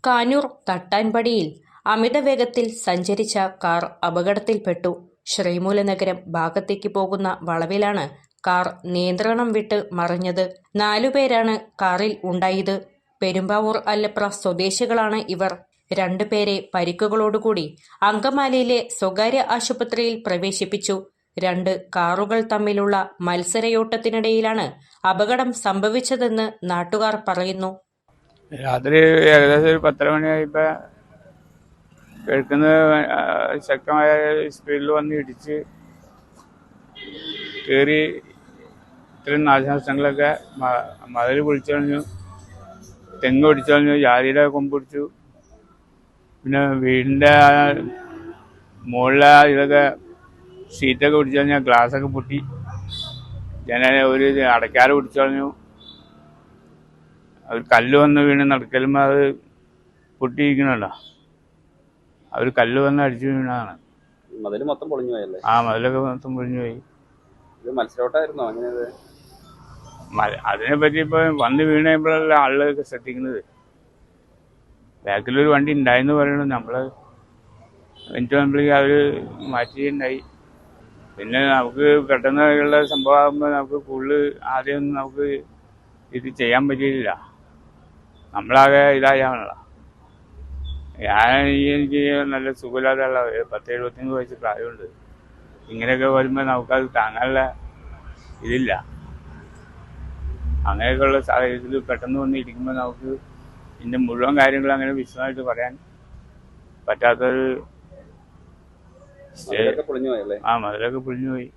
കാനൂർ തട്ടാൻപടിയിൽ അമിതവേഗത്തിൽ സഞ്ചരിച്ച കാർ അപകടത്തിൽപ്പെട്ടു. ശ്രീമൂലനഗരം ഭാഗത്തേക്ക് പോകുന്ന വളവിലാണ് കാർ നിയന്ത്രണം വിട്ട് മറിഞ്ഞത്. 4 പേരാണ് കാറിൽ ഉണ്ടായത്. പെരുമ്പാവൂർ അല്ലപ്ര സ്വദേശികളാണ് ഇവർ. 2 പേരെ പരിക്കുകളോടുകൂടി അങ്കമാലിയിലെ സ്വകാര്യ ആശുപത്രിയിൽ പ്രവേശിപ്പിച്ചു. 2 കാറുകൾ തമ്മിലുള്ള മത്സരയോട്ടത്തിനിടയിലാണ് അപകടം സംഭവിച്ചതെന്ന് നാട്ടുകാർ പറയുന്നു. രാത്രി ഏകദേശം ഒരു 10 മണിയായപ്പോൾ കേൾക്കുന്നത് ശക്തമായ സ്പീഡിൽ വന്ന് ഇടിച്ച് കയറി. ഇത്രയും നാശനഷ്ടങ്ങളൊക്കെ മതിൽ പൊളിച്ചു കളഞ്ഞു, തെങ്ങ് പൊടിച്ചു കളഞ്ഞു, ജാതിയുടെ കൊമ്പ് പിടിച്ചു. പിന്നെ വീടിൻ്റെ മുകളിലെ ഇതൊക്കെ ഷീറ്റൊക്കെ പിടിച്ചു കളഞ്ഞാൽ ഗ്ലാസ്സൊക്കെ പൊട്ടി. ഒരു അടയ്ക്കാറ് പിടിച്ചു കളഞ്ഞു. അവർ കല്ല് വന്ന് വീണ് നടക്കലുമ്പോൾ അത് പൊട്ടിയിരിക്കണല്ലോ. അവർ കല്ല് വന്ന് അടിച്ചു വീണതാണ്. മതില് മൊത്തം പൊളിഞ്ഞു പോയല്ലേ? ആ, മതിലൊക്കെ മൊത്തം പൊളിഞ്ഞു പോയി. ഇത് മത്സരോട്ടായിരുന്നോ? അങ്ങനെ അതിനെപ്പറ്റി ഇപ്പൊ വന്ന് വീണപ്പോഴല്ല ആളുകളൊക്കെ ശ്രദ്ധിക്കുന്നത്. ബാക്കിലൊരു വണ്ടി ഉണ്ടായെന്ന് പറയണു. നമ്മള് മിനിറ്റ് ആകുമ്പോഴേക്കും അവര് മാറ്റിയിട്ടുണ്ടായി. പിന്നെ നമുക്ക് പെട്ടെന്നുള്ള സംഭവമാകുമ്പോൾ നമുക്ക് കൂടുതൽ ആദ്യമൊന്നും നമുക്ക് ഇത് ചെയ്യാൻ പറ്റിയില്ല. നമ്മളാകെ ഇതായാണല്ലോ. എനിക്ക് നല്ല സുഖമില്ലാതെയുള്ള 10-75 വയസ്സ് പ്രായമുണ്ട്. ഇങ്ങനെയൊക്കെ വരുമ്പോൾ നമുക്കത് താങ്ങാനുള്ള ഇതില്ല. അങ്ങനെയൊക്കെയുള്ള സാഹചര്യത്തിൽ പെട്ടെന്ന് വന്ന് ഇരിക്കുമ്പോൾ നമുക്ക് ഇതിൻ്റെ മുഴുവൻ കാര്യങ്ങളും അങ്ങനെ വിശദമായിട്ട് പറയാൻ പറ്റാത്തൊരു മതിലൊക്കെ പൊളിഞ്ഞു പോയല്ലേ? ആ, മതിലൊക്കെ പൊളിഞ്ഞു പോയി.